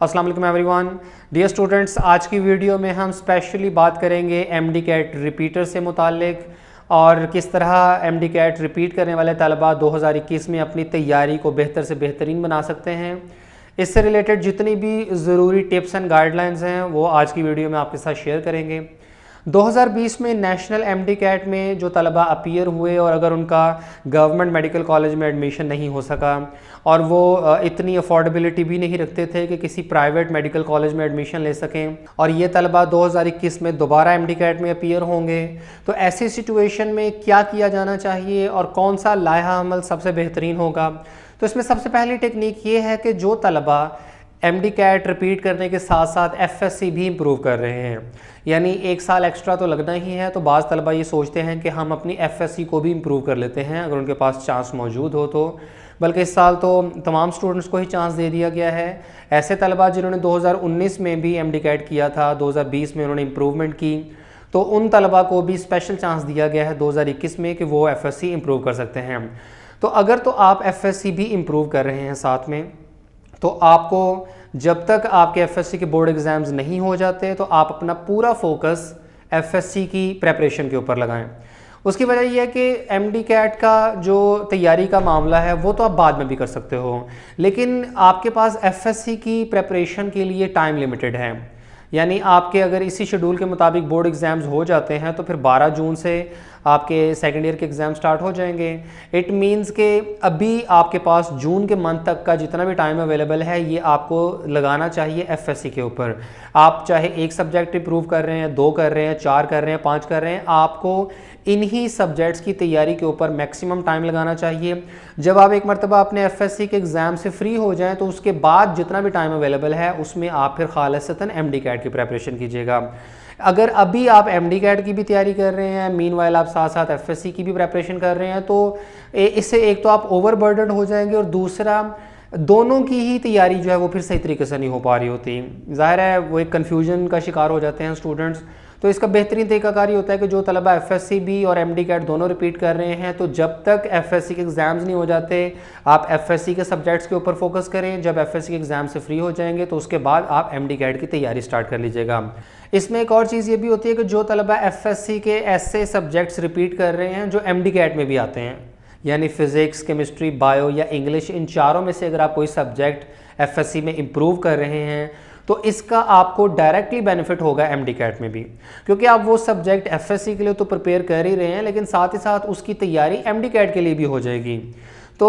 अस्सलाम वालेकुम everyone. Dear students, आज की वीडियो में हम स्पेशली बात करेंगे एमडी कैट रिपीटर से मुतालिक और किस तरह एमडी कैट रिपीट करने वाले तलबा 2021 में अपनी तैयारी को बेहतर से बेहतरीन बना सकते हैं। इससे रिलेटेड जितनी भी ज़रूरी टिप्स एंड गाइडलाइंस हैं वो आज की वीडियो में आपके साथ शेयर करेंगे। 2020 में नेशनल एमडी कैट में जो तलबा अपीयर हुए और अगर उनका गवर्नमेंट मेडिकल कॉलेज में एडमिशन नहीं हो सका और वो इतनी अफोर्डेबिलिटी भी नहीं रखते थे कि किसी प्राइवेट मेडिकल कॉलेज में एडमिशन ले सकें और ये तलबा 2021 में दोबारा एमडी कैट में अपीयर होंगे, तो ऐसी सिचुएशन में क्या किया जाना चाहिए और कौन सा लाहा अमल सबसे बेहतरीन होगा। तो इसमें सबसे पहली टेक्निक ये है कि जो तलबा एमडी कैट रिपीट करने के साथ साथ एफएससी भी इम्प्रूव कर रहे हैं, यानी एक साल एक्स्ट्रा तो लगना ही है, तो बाज़ तलबा ये सोचते हैं कि हम अपनी एफएससी को भी इम्प्रूव कर लेते हैं अगर उनके पास चांस मौजूद हो तो। बल्कि इस साल तो तमाम स्टूडेंट्स को ही चांस दे दिया गया है। ऐसे तलबा जिन्होंने 2019 में भी एमडी कैट किया था, 2020 में उन्होंने इम्प्रूवमेंट की, तो उन तलबा को भी स्पेशल चांस दिया गया है 2021 में कि वो एफएससी इम्प्रूव कर सकते हैं। तो अगर तो आप एफएससी भी इम्प्रूव कर रहे हैं साथ में, तो आपको जब तक आपके एफएससी के बोर्ड एग्ज़ाम्स नहीं हो जाते तो आप अपना पूरा फोकस एफएससी की प्रेपरेशन के ऊपर लगाएं। उसकी वजह यह है कि एमडी कैट का जो तैयारी का मामला है वो तो आप बाद में भी कर सकते हो, लेकिन आपके पास एफएससी की प्रेपरेशन के लिए टाइम लिमिटेड है। यानी आपके अगर इसी शेड्यूल के मुताबिक बोर्ड एग्ज़ाम्स हो जाते हैं तो फिर 12 जून से आपके सेकेंड ईयर के एग्ज़ाम स्टार्ट हो जाएंगे। इट मीन्स कि अभी आपके पास जून के मंथ तक का जितना भी टाइम अवेलेबल है ये आपको लगाना चाहिए एफएससी के ऊपर। आप चाहे एक सब्जेक्ट इंप्रूव कर रहे हैं, 2 कर रहे हैं, 4 कर रहे हैं, 5 कर रहे हैं, आपको इन्हीं सब्जेक्ट्स की तैयारी के ऊपर मैक्सिमम टाइम लगाना चाहिए। जब आप एक मरतबा अपने एफएससी के एग्ज़ाम से फ्री हो जाएं तो उसके बाद जितना भी टाइम अवेलेबल है उसमें आप फिर खालिसतन एमडी कैट की प्रेपरेशन कीजिएगा। अगर अभी आप एमडी कैट की भी तैयारी कर रहे हैं, मीनवाइल आप साथ साथ एफएससी की भी प्रेपरेशन कर रहे हैं, तो इससे एक तो आप ओवरबर्डन हो जाएंगे और दूसरा दोनों की ही तैयारी जो है वो फिर सही तरीके से नहीं हो पा रही होती। ज़ाहिर है वो एक कन्फ्यूजन का शिकार हो जाते हैं स्टूडेंट्स। तो इसका बेहतरीन तरीकाकार ये होता है कि जो तलबा एफएससी भी और एमडी कैट दोनों रिपीट कर रहे हैं, तो जब तक एफएससी के एग्ज़ाम्स नहीं हो जाते आप एफएससी के सब्जेक्ट्स के ऊपर फोकस करें। जब एफएससी के एग्ज़ाम से फ्री हो जाएंगे तो उसके बाद आप एमडी कैट की तैयारी स्टार्ट कर लीजिएगा। इसमें एक और चीज़ ये भी होती है कि जो तलबा एफएससी के ऐसे सब्जेक्ट्स रिपीट कर रहे हैं जो एमडी कैट में भी आते हैं, यानी फ़िज़िक्स, केमिस्ट्री, बायो या इंग्लिश, इन चारों में से अगर आप कोई सब्जेक्ट एफएससी में इम्प्रूव कर रहे हैं तो इसका आपको डायरेक्टली बेनिफिट होगा एमडी कैट में भी, क्योंकि आप वो सब्जेक्ट एफएससी के लिए तो प्रिपेयर कर ही रहे हैं लेकिन साथ ही साथ उसकी तैयारी एमडी कैट के लिए भी हो जाएगी। तो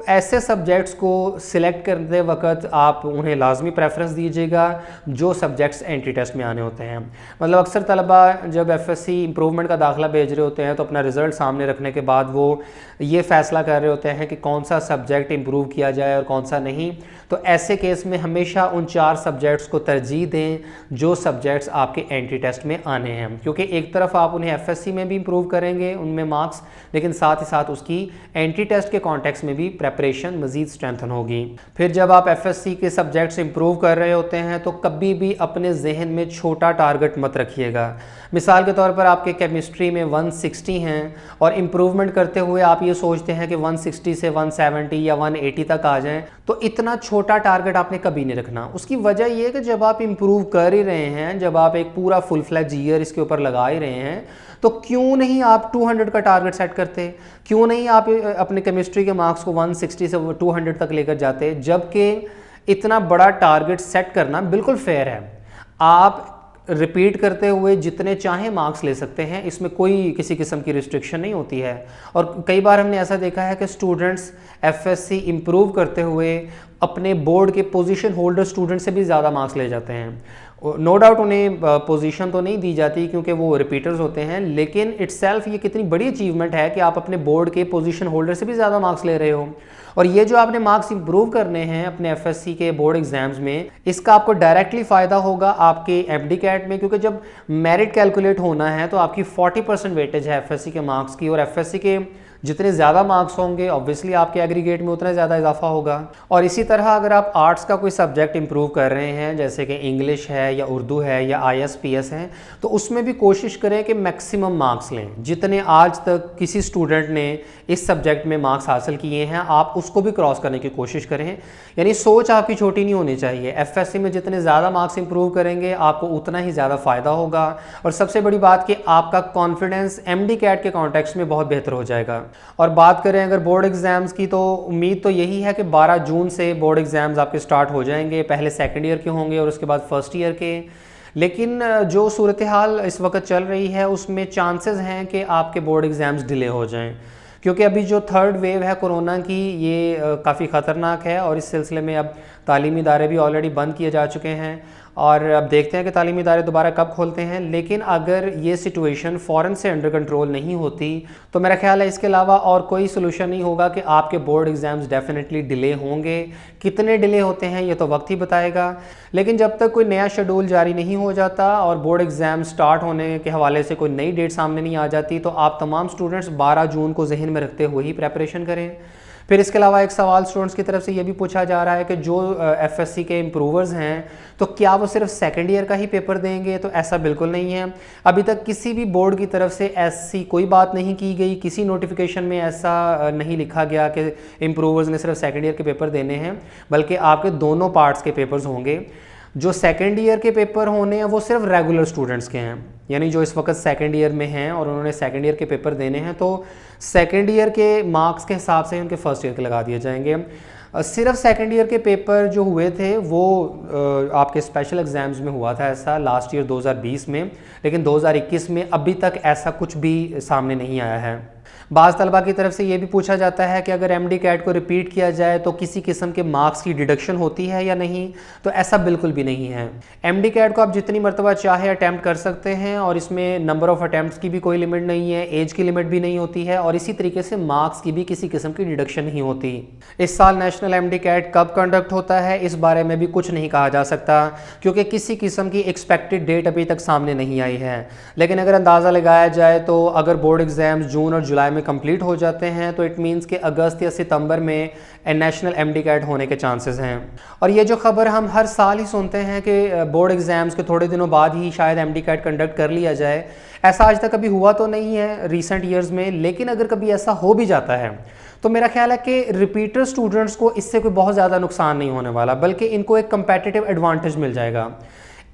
ऐसे सब्जेक्ट्स को सिलेक्ट करते वक्त आप उन्हें लाजमी प्रेफरेंस दीजिएगा जो सब्जेक्ट्स एंट्री टेस्ट में आने होते हैं। मतलब अक्सर तलबा जब एफएससी इम्प्रूवमेंट का दाखिला भेज रहे होते हैं तो अपना रिज़ल्ट सामने रखने के बाद वो ये फ़ैसला कर रहे होते हैं कि कौन सा सब्जेक्ट इम्प्रूव किया जाए और कौन सा नहीं। तो ऐसे केस में हमेशा उन 4 सब्जेक्ट्स को तरजीह दें जो सब्जेक्ट्स आपके एंट्री टेस्ट में आने हैं, क्योंकि एक तरफ आप उन्हें एफएससी में भी इम्प्रूव करेंगे उनमें मार्क्स, लेकिन साथ ही साथ उसकी एंट्री टेस्ट के कॉन्टेक्स्ट में भी प्रेपरेशन मज़ीद स्ट्रेंथन होगी। फिर जब आप एफएससी के सब्जेक्ट्स इंप्रूव कर रहे होते हैं तो कभी भी अपने जहन में छोटा टारगेट मत रखिएगा। मिसाल के तौर पर आपके केमिस्ट्री में 160 हैं और इम्प्रूवमेंट करते हुए आप ये सोचते हैं कि 160 से 170 या 180 तक आ जाएं, तो इतना छोटा टारगेट आपने कभी नहीं रखना। उसकी वजह यह है कि जब आप इम्प्रूव कर ही रहे हैं, जब आप एक पूरा फुल फ्लैज ईयर इसके ऊपर लगा ही रहे हैं, तो क्यों नहीं आप 200 का टारगेट सेट करते, क्यों नहीं आप अपने केमिस्ट्री के मार्क्स को 160 से 200 तक लेकर जाते, जबकि इतना बड़ा टारगेट सेट करना बिल्कुल फेयर है। आप रिपीट करते हुए जितने चाहें मार्क्स ले सकते हैं, इसमें कोई किसी किस्म की रिस्ट्रिक्शन नहीं होती है। और कई बार हमने ऐसा देखा है कि स्टूडेंट्स एफएससी इम्प्रूव करते हुए अपने बोर्ड के पोजीशन होल्डर स्टूडेंट से भी ज़्यादा मार्क्स ले जाते हैं। नो डाउट उन्हें पोजीशन तो नहीं दी जाती क्योंकि वो रिपीटर्स होते हैं, लेकिन इटसेल्फ ये कितनी बड़ी अचीवमेंट है कि आप अपने बोर्ड के पोजीशन होल्डर से भी ज़्यादा मार्क्स ले रहे हो। और ये जो आपने मार्क्स इंप्रूव करने हैं अपने एफएससी के बोर्ड एग्जाम्स में, इसका आपको डायरेक्टली फ़ायदा होगा आपके एमडी कैट में, क्योंकि जब मेरिट कैलकुलेट होना है तो आपकी 40% वेटेज है एफएससी के मार्क्स की, और एफएससी के जितने ज़्यादा मार्क्स होंगे ऑब्वियसली आपके एग्रीगेट में उतना ज़्यादा इजाफा होगा। और इसी तरह अगर आप आर्ट्स का कोई सब्जेक्ट इंप्रूव कर रहे हैं, जैसे कि इंग्लिश है या उर्दू है या ISPS है, तो उसमें भी कोशिश करें कि मैक्सिमम मार्क्स लें। जितने आज तक किसी स्टूडेंट ने इस सब्जेक्ट में मार्क्स हासिल किए हैं, आप उसको भी क्रॉस करने की कोशिश करें। यानी सोच आपकी छोटी नहीं होनी चाहिए। FSC में जितने ज़्यादा मार्क्स इंप्रूव करेंगे आपको उतना ही ज़्यादा फ़ायदा होगा। और सबसे बड़ी बात कि आपका कॉन्फिडेंस MD-CAT के कॉन्टेक्स्ट में बहुत बेहतर हो जाएगा। और बात करें अगर बोर्ड एग्ज़ाम्स की, तो उम्मीद तो यही है कि 12 जून से बोर्ड एग्ज़ाम्स आपके स्टार्ट हो जाएंगे। पहले सेकेंड ईयर के होंगे और उसके बाद फर्स्ट ईयर के। लेकिन जो सूरत हाल इस वक्त चल रही है उसमें चांसेस हैं कि आपके बोर्ड एग्ज़ाम्स डिले हो जाएं, क्योंकि अभी जो थर्ड वेव है कोरोना की, ये काफ़ी ख़तरनाक है। और इस सिलसिले में अब तालीमी इदारे भी ऑलरेडी बंद किए जा चुके हैं और अब देखते हैं कि तालीमी इदारे दोबारा कब खोलते हैं। लेकिन अगर ये सिचुएशन फ़ौरन से अंडर कंट्रोल नहीं होती तो मेरा ख्याल है इसके अलावा और कोई सोल्यूशन नहीं होगा कि आपके बोर्ड एग्ज़ाम्स डेफिनेटली डिले होंगे। कितने डिले होते हैं ये तो वक्त ही बताएगा। लेकिन जब तक कोई नया शेड्यूल जारी नहीं हो जाता और बोर्ड एग्ज़ाम स्टार्ट होने के हवाले से कोई नई डेट सामने नहीं आ जाती, तो आप तमाम स्टूडेंट्स 12 जून को जहन में रखते हुए ही प्रेपरेशन करें। फिर इसके अलावा एक सवाल स्टूडेंट्स की तरफ से ये भी पूछा जा रहा है कि जो FSC के इम्प्रूवर्स हैं तो क्या वो सिर्फ सेकेंड ईयर का ही पेपर देंगे? तो ऐसा बिल्कुल नहीं है। अभी तक किसी भी बोर्ड की तरफ से ऐसी कोई बात नहीं की गई, किसी नोटिफिकेशन में ऐसा नहीं लिखा गया कि इम्प्रूवर्स ने सिर्फ सेकेंड ईयर के पेपर देने हैं, बल्कि आपके दोनों पार्ट्स के पेपर्स होंगे। जो सेकेंड ईयर के पेपर होने हैं वो सिर्फ रेगुलर स्टूडेंट्स के हैं, यानी जो इस वक्त सेकेंड ईयर में हैं और उन्होंने सेकेंड ईयर के पेपर देने हैं, तो सेकेंड ईयर के मार्क्स के हिसाब से उनके फर्स्ट ईयर के लगा दिए जाएंगे। सिर्फ सेकेंड ईयर के पेपर जो हुए थे वो आपके स्पेशल एग्ज़ाम्स में हुआ था ऐसा लास्ट ईयर 2020 में, लेकिन 2021 में अभी तक ऐसा कुछ भी सामने नहीं आया है। बाज़ तलबा की तरफ से ये भी पूछा जाता है कि अगर MD-CAT को रिपीट किया जाए तो किसी किस्म के मार्क्स की डिडक्शन होती है या नहीं, तो ऐसा बिल्कुल भी नहीं है। MD-CAT को आप जितनी मरतबा चाहे अटैम्प्ट कर सकते हैं और इसमें नंबर ऑफ़ अटैम्प्ट्स की भी कोई लिमिट नहीं है, एज की लिमिट भी नहीं होती है और इसी तरीके से मार्क्स की भी किसी किस्म की डिडक्शन नहीं होती। इस साल नेशनल MD-CAT कब कंडक्ट होता है इस बारे में भी कुछ नहीं कहा जा सकता, क्योंकि किसी किस्म की एक्सपेक्टेड डेट अभी तक सामने नहीं आई है। लेकिन अगर अंदाज़ा लगाया जाए तो अगर बोर्ड एग्ज़ाम्स जून और जुलाई में कंप्लीट हो जाते हैं तो इट मींस कि अगस्त या सितंबर में नेशनल MD-CAT होने के चांसेस हैं। और ये जो खबर हम हर साल ही सुनते हैं कि बोर्ड एग्ज़ाम्स के थोड़े दिनों बाद ही शायद MD-CAT कंडक्ट कर लिया जाए, ऐसा आज तक कभी हुआ तो नहीं है रिसेंट ईयर्स में। लेकिन अगर कभी ऐसा हो भी जाता है तो मेरा ख्याल है कि रिपीटर स्टूडेंट्स को इससे कोई बहुत ज़्यादा नुकसान नहीं होने वाला, बल्कि इनको एक कंपेटिटिव एडवांटेज मिल जाएगा।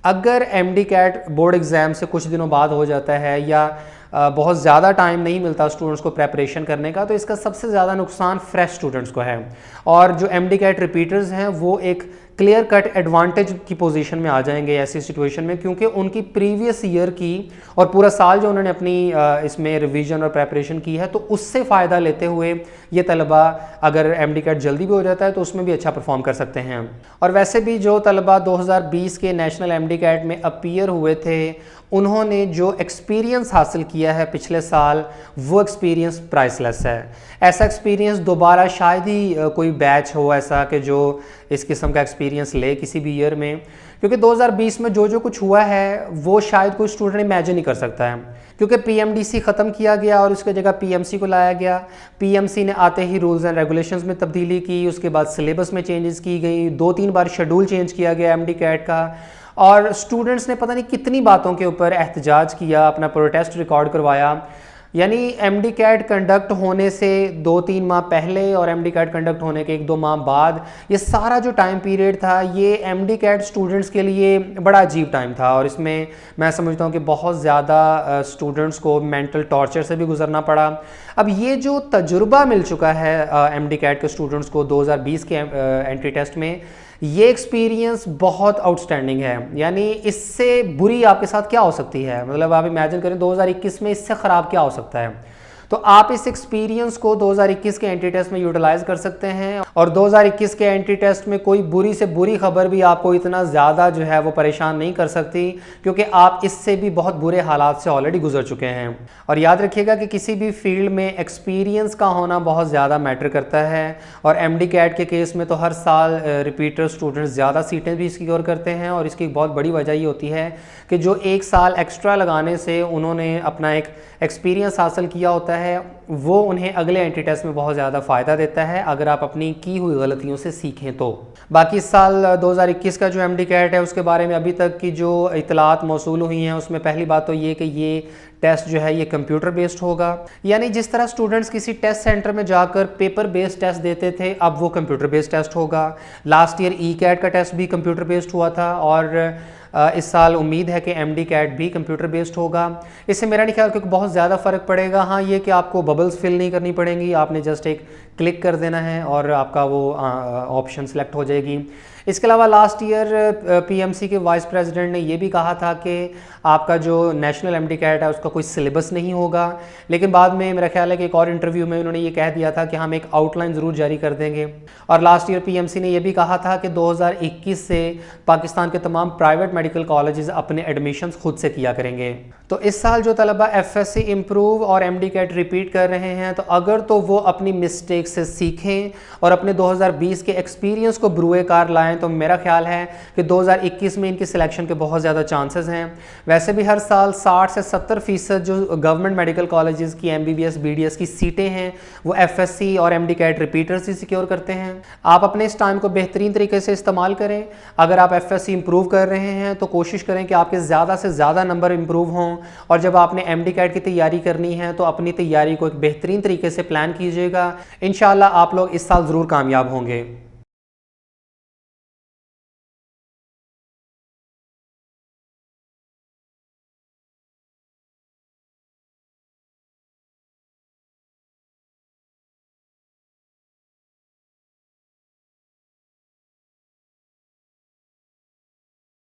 अगर MD-CAT बोर्ड एग्ज़ाम से कुछ दिनों बाद हो जाता है या बहुत ज़्यादा टाइम नहीं मिलता स्टूडेंट्स को प्रेपरेशन करने का, तो इसका सबसे ज़्यादा नुकसान फ्रेश स्टूडेंट्स को है। और जो MD-CAT रिपीटर्स हैं वो एक क्लियर कट एडवांटेज की पोजीशन में आ जाएंगे ऐसी सिचुएशन में, क्योंकि उनकी प्रीवियस ईयर की और पूरा साल जो उन्होंने अपनी इसमें रिवीजन और प्रेपरेशन की है, तो उससे फ़ायदा लेते हुए ये तलबा अगर MD-CAT जल्दी भी हो जाता है तो उसमें भी अच्छा परफॉर्म कर सकते हैं। और वैसे भी जो तलबा 2020 के नेशनल MD-CAT में अपीयर हुए थे, उन्होंने जो एक्सपीरियंस हासिल किया है पिछले साल, वो एक्सपीरियंस प्राइसलेस है। ऐसा एक्सपीरियंस दोबारा शायद ही कोई बैच हो ऐसा कि जो इस किस्म का एक्सपीरियंस ले किसी भी ईयर में, क्योंकि 2020 में जो कुछ हुआ है वो शायद कोई स्टूडेंट इमेजिन नहीं कर सकता है, क्योंकि PMDC ख़त्म किया गया और उसके जगह PMC को लाया गया। PMC ने आते ही रूल्स एंड रेगुलेशंस में तब्दीली की, उसके बाद सिलेबस में चेंजेस की गई, 2-3 बार शेड्यूल चेंज किया गया MD-CAT का, और स्टूडेंट्स ने पता नहीं कितनी बातों के ऊपर एहतजाज किया, अपना प्रोटेस्ट रिकॉर्ड करवाया। यानी MD-CAT कंडक्ट होने से 2-3 माह पहले और MD-CAT कंडक्ट होने के 1-2 माह बाद, ये सारा जो टाइम पीरियड था ये MD-CAT स्टूडेंट्स के लिए बड़ा अजीब टाइम था। और इसमें मैं समझता हूँ कि बहुत ज़्यादा स्टूडेंट्स को मेंटल टॉर्चर से भी गुजरना पड़ा। अब ये जो तजुर्बा मिल चुका है MD-CAT के स्टूडेंट्स को 2020 के एंट्री टेस्ट में, ये एक्सपीरियंस बहुत आउटस्टैंडिंग है। यानी इससे बुरी आपके साथ क्या हो सकती है, मतलब आप इमेजिन करें 2021 में इससे ख़राब क्या हो सकता है। तो आप इस एक्सपीरियंस को 2021 के एंट्री टेस्ट में यूटिलाइज कर सकते हैं, और 2021 के एंट्री टेस्ट में कोई बुरी से बुरी खबर भी आपको इतना ज़्यादा जो है वो परेशान नहीं कर सकती, क्योंकि आप इससे भी बहुत बुरे हालात से ऑलरेडी गुजर चुके हैं। और याद रखिएगा कि किसी भी फील्ड में एक्सपीरियंस का होना बहुत ज़्यादा मैटर करता है, और MD-CAT के केस में तो हर साल रिपीटर स्टूडेंट्स ज़्यादा सीटें भी सिक्योर करते हैं। और इसकी बहुत बड़ी वजह ये होती है कि जो 1 साल एक्स्ट्रा लगाने से उन्होंने अपना एक एक्सपीरियंस हासिल किया होता आता है वो उन्हें अगले एंट्री टेस्ट में बहुत ज़्यादा फ़ायदा देता है अगर आप अपनी की हुई गलतियों से सीखें तो। बाकी इस साल 2021 का जो MD-CAT है उसके बारे में अभी तक की जो इतलात मौसूल हुई हैं उसमें पहली बात तो ये कि ये टेस्ट जो है ये कंप्यूटर बेस्ड होगा, यानी जिस तरह स्टूडेंट्स किसी टेस्ट सेंटर में जाकर पेपर बेस्ड टेस्ट देते थे अब वो कंप्यूटर बेस्ड टेस्ट होगा। लास्ट ईयर E-CAT का टेस्ट भी कंप्यूटर बेस्ड हुआ था और इस साल उम्मीद है कि MD-CAT भी कंप्यूटर बेस्ड होगा। इससे मेरा नहीं ख्याल कि बहुत ज़्यादा फ़र्क पड़ेगा। हाँ, ये कि आपको बबल्स फिल नहीं करनी पड़ेंगी, आपने जस्ट एक क्लिक कर देना है और आपका वो ऑप्शन सेलेक्ट हो जाएगी। इसके अलावा लास्ट ईयर PMC के वाइस प्रेसिडेंट ने ये भी कहा था कि आपका जो नेशनल MD-CAT है उसका कोई सिलेबस नहीं होगा, लेकिन बाद में मेरा ख्याल है कि एक और इंटरव्यू में उन्होंने ये कह दिया था कि हम एक आउटलाइन ज़रूर जारी कर देंगे। और लास्ट ईयर PMC ने यह भी कहा था कि 2021 से पाकिस्तान के तमाम प्राइवेट मेडिकल कॉलेजेस अपने एडमिशन्स खुद से किया करेंगे। तो इस साल जो तलबा FSC इम्प्रूव और MD-CAT रिपीट कर रहे हैं तो अगर तो वो अपनी मिस्टेक से सीखें और अपने 2020 के एक्सपीरियंस को बरूए कार लाएं तो मेरा ख्याल है कि 2021 में इनकी सिलेक्शन के बहुत ज़्यादा चांसेस हैं। वैसे भी हर साल 60 से 70% जो गवर्नमेंट मेडिकल कॉलेजेस की MBBS BDS की सीटें हैं वो FSC और MD-CAT रिपीटर्स ही सिक्योर करते हैं। आप अपने इस टाइम को बेहतरीन तरीके से इस्तेमाल करें। अगर आप FSC इम्प्रूव कर रहे हैं तो कोशिश करें कि आपके ज़्यादा से ज़्यादा नंबर इम्प्रूव हों, और जब आपने MD-CAT की तैयारी करनी है तो अपनी तैयारी को एक बेहतरीन तरीके से प्लान कीजिएगा। इंशाल्लाह आप लोग इस साल ज़रूर कामयाब होंगे।